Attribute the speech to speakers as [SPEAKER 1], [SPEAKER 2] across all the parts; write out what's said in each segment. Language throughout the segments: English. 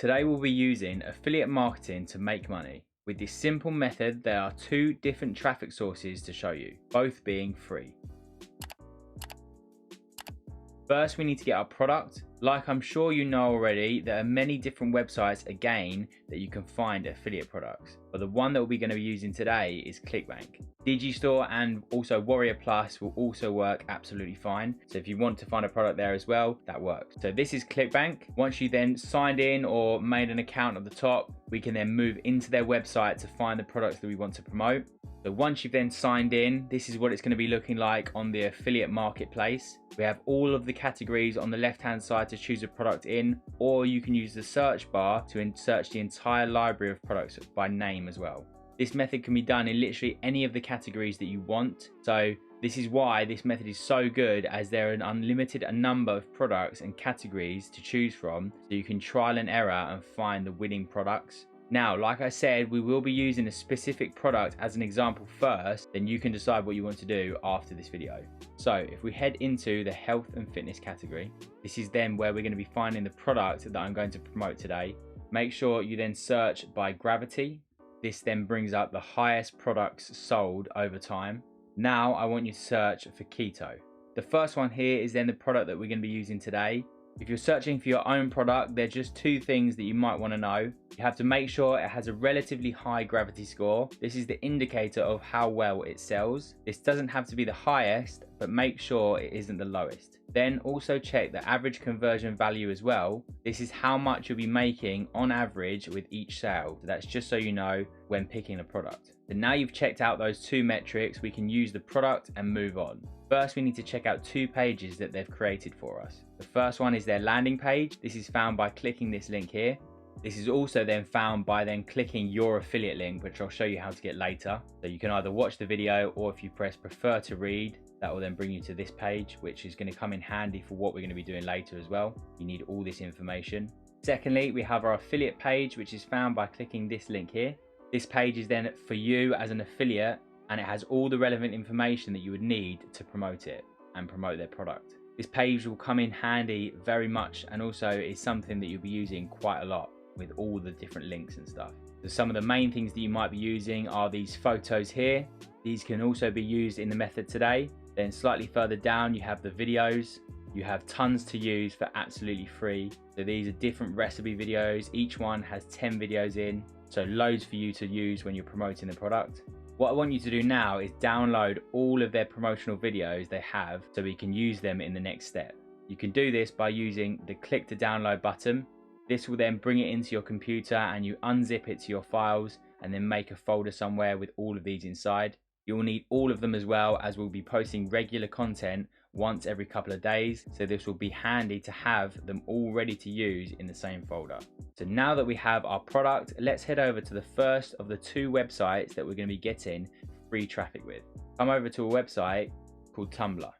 [SPEAKER 1] Today we'll be using affiliate marketing to make money. With this simple method, there are two different traffic sources to show you, both being free. First, we need to get our product. Like I'm sure you know already, there are many different websites again that you can find affiliate products. But the one that we're going to be using today is ClickBank. Digistore and also Warrior Plus will also work absolutely fine. So if you want to find a product there as well, that works. So this is ClickBank. Once you then signed in or made an account at the top, we can then move into their website to find the products that we want to promote. So once you've then signed in, this is what it's going to be looking like on the affiliate marketplace. We have all of the categories on the left-hand side to choose a product in, or you can use the search bar to search the entire library of products by name as well. This method can be done in literally any of the categories that you want. So this is why this method is so good, as there are an unlimited number of products and categories to choose from, so you can trial and error and find the winning products. Now, like I said, we will be using a specific product as an example first, then you can decide what you want to do after this video. So if we head into the health and fitness category, this is then where we're going to be finding the product that I'm going to promote today. Make sure you then search by gravity. This then brings up the highest products sold over time. Now I want you to search for keto. The first one here is then the product that we're going to be using today. If you're searching for your own product, there are just two things that you might want to know. You have to make sure it has a relatively high gravity score. This is the indicator of how well it sells. This doesn't have to be the highest, but make sure it isn't the lowest. Then also check the average conversion value as well. This is how much you'll be making on average with each sale. So that's just so you know when picking a product. So now you've checked out those two metrics, we can use the product and move on. First, we need to check out two pages that they've created for us. The first one is their landing page. This is found by clicking this link here. This is also then found by then clicking your affiliate link, which I'll show you how to get later. So you can either watch the video, or if you press prefer to read, that will then bring you to this page, which is going to come in handy for what we're going to be doing later as well. You need all this information. Secondly, we have our affiliate page, which is found by clicking this link here. This page is then for you as an affiliate, and it has all the relevant information that you would need to promote it and promote their product. This page will come in handy very much, and also is something that you'll be using quite a lot with all the different links and stuff. So some of the main things that you might be using are these photos here. These can also be used in the method today. Then slightly further down, you have the videos. You have tons to use for absolutely free. So these are different recipe videos. Each one has 10 videos in. So loads for you to use when you're promoting the product. What I want you to do now is download all of their promotional videos they have, so we can use them in the next step. You can do this by using the click to download button. This will then bring it into your computer, and you unzip it to your files and then make a folder somewhere with all of these inside. You'll need all of them as well, as we'll be posting regular content once every couple of days, so this will be handy to have them all ready to use in the same folder. So now that we have our product, let's head over to the first of the two websites that we're going to be getting free traffic with. Come over to a website called Tumblr.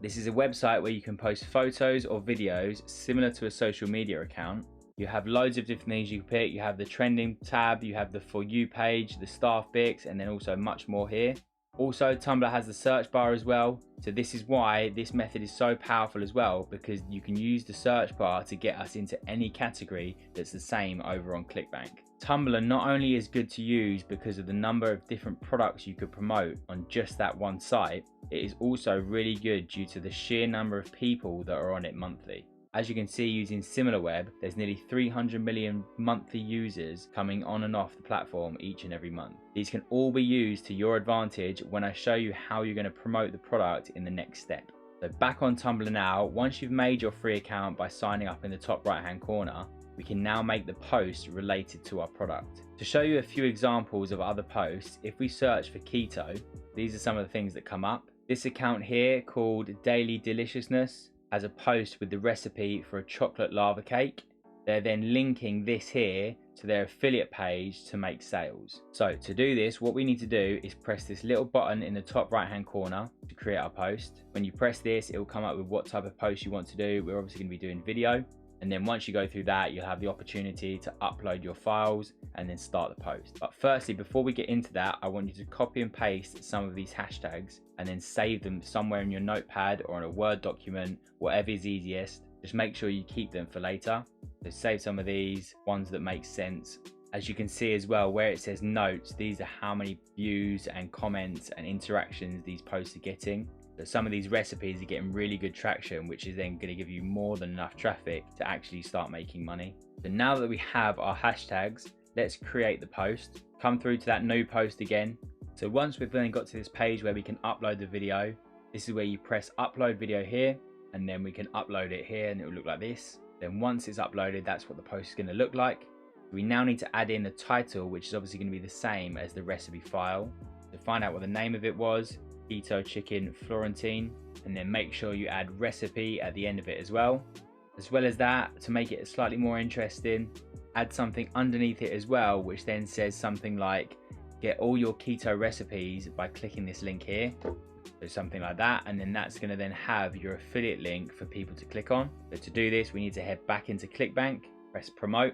[SPEAKER 1] This is a website where you can post photos or videos similar to a social media account. You have loads of different things you can pick. You have the trending tab, you have the For You page, the staff picks, and then also much more here. Also, Tumblr has the search bar as well. So this is why this method is so powerful as well, because you can use the search bar to get us into any category that's the same over on ClickBank. Tumblr not only is good to use because of the number of different products you could promote on just that one site, it is also really good due to the sheer number of people that are on it monthly. As you can see, using SimilarWeb, there's nearly 300 million monthly users coming on and off the platform each and every month. These can all be used to your advantage when I show you how you're going to promote the product in the next step. So back on Tumblr now, once you've made your free account by signing up in the top right hand corner, we can now make the post related to our product. To show you a few examples of other posts, if we search for keto, these are some of the things that come up. This account here, called Daily Deliciousness, has a post with the recipe for a chocolate lava cake. They're then linking this here to their affiliate page to make sales. So to do this, what we need to do is press this little button in the top right hand corner to create our post. When you press this, it will come up with what type of post you want to do. We're obviously going to be doing video. And then once you go through that, you'll have the opportunity to upload your files and then start the post. But firstly, before we get into that, I want you to copy and paste some of these hashtags and then save them somewhere in your notepad or in a Word document, whatever is easiest. Just make sure you keep them for later. So save some of these ones that make sense. As you can see as well, where it says notes, these are how many views and comments and interactions these posts are getting. So some of these recipes are getting really good traction, which is then going to give you more than enough traffic to actually start making money. So now that we have our hashtags, let's create the post. Come through to that new post again. So once we've then got to this page where we can upload the video, this is where you press upload video here, and then we can upload it here and it will look like this. Then once it's uploaded, that's what the post is going to look like. We now need to add in the title, which is obviously going to be the same as the recipe file. To find out what the name of it was, keto chicken Florentine, and then make sure you add recipe at the end of it as well. As well as that, to make it slightly more interesting, add something underneath it as well, which then says something like, get all your keto recipes by clicking this link here. So something like that, and then that's going to then have your affiliate link for people to click on. So to do this, we need to head back into ClickBank, press promote,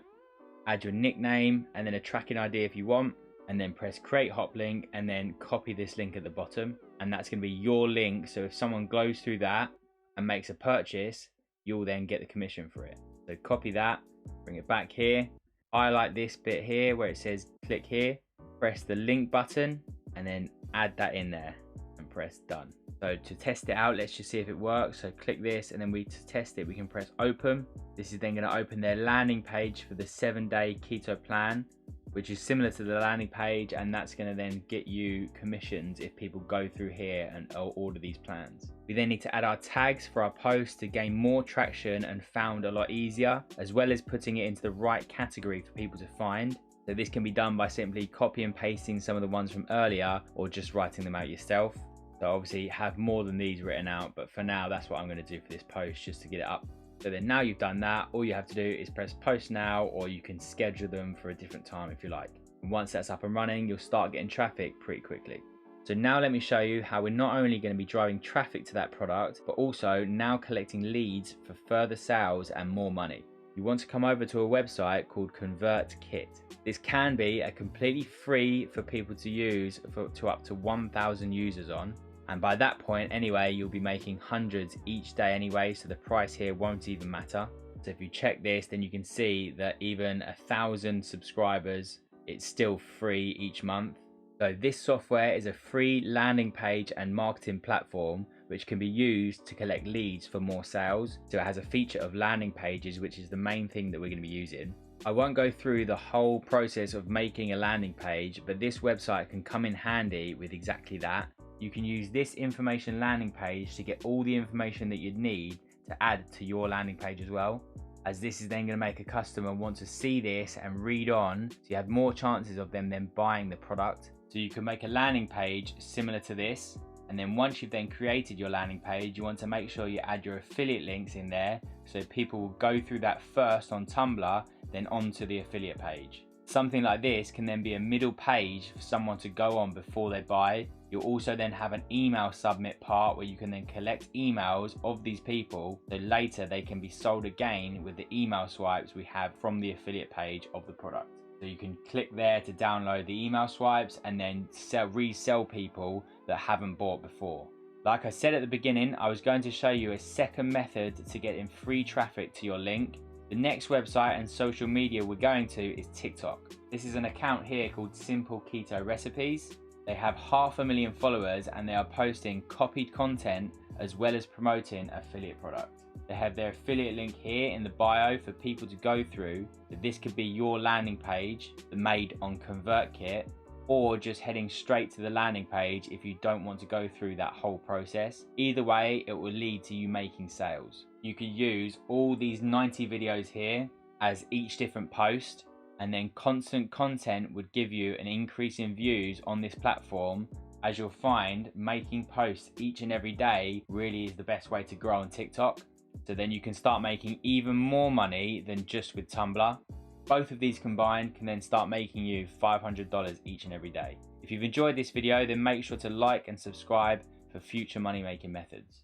[SPEAKER 1] add your nickname and then a tracking ID if you want, and then press create hop link and then copy this link at the bottom, and that's going to be your link. So if someone goes through that and makes a purchase, you'll then get the commission for it. So copy that, bring it back here, highlight this bit here where it says click here, press the link button and then add that in there and press done. So to test it out, let's just see if it works. So click this, and then to test it, we can press open. This is then going to open their landing page for the 7-day keto plan, which is similar to the landing page, and that's going to then get you commissions if people go through here and order these plans. We then need to add our tags for our post to gain more traction and found a lot easier, as well as putting it into the right category for people to find. So this can be done by simply copy and pasting some of the ones from earlier, or just writing them out yourself. So obviously have more than these written out, but for now that's what I'm going to do for this post, just to get it up. So then now you've done that, all you have to do is press post now, or you can schedule them for a different time if you like. And once that's up and running, you'll start getting traffic pretty quickly. So now let me show you how we're not only going to be driving traffic to that product, but also now collecting leads for further sales and more money. You want to come over to a website called ConvertKit. This can be a completely free for people to use to up to 1,000 users on. And by that point anyway, you'll be making hundreds each day anyway, so the price here won't even matter. So if you check this, then you can see that even 1,000 subscribers, it's still free each month. So this software is a free landing page and marketing platform which can be used to collect leads for more sales. So it has a feature of landing pages, which is the main thing that we're going to be using. I won't go through the whole process of making a landing page, but this website can come in handy with exactly that. You can use this information landing page to get all the information that you'd need to add to your landing page as well, as this is then going to make a customer want to see this and read on, so you have more chances of them then buying the product. So you can make a landing page similar to this, and then once you've then created your landing page, you want to make sure you add your affiliate links in there, so people will go through that first on Tumblr, then onto the affiliate page. Something like this can then be a middle page for someone to go on before they buy. You'll also then have an email submit part where you can then collect emails of these people, so later they can be sold again with the email swipes we have from the affiliate page of the product. So you can click there to download the email swipes and then resell people that haven't bought before. Like I said at the beginning, I was going to show you a second method to get in free traffic to your link. The next website and social media we're going to is TikTok. This is an account here called Simple Keto Recipes. They have 500,000 followers and they are posting copied content as well as promoting affiliate products. They have their affiliate link here in the bio for people to go through. So this could be your landing page made on ConvertKit, or just heading straight to the landing page if you don't want to go through that whole process. Either way, it will lead to you making sales. You could use all these 90 videos here as each different post, and then constant content would give you an increase in views on this platform. As you'll find, making posts each and every day really is the best way to grow on TikTok. So then you can start making even more money than just with Tumblr. Both of these combined can then start making you $500 each and every day. If you've enjoyed this video, then make sure to like and subscribe for future money making methods.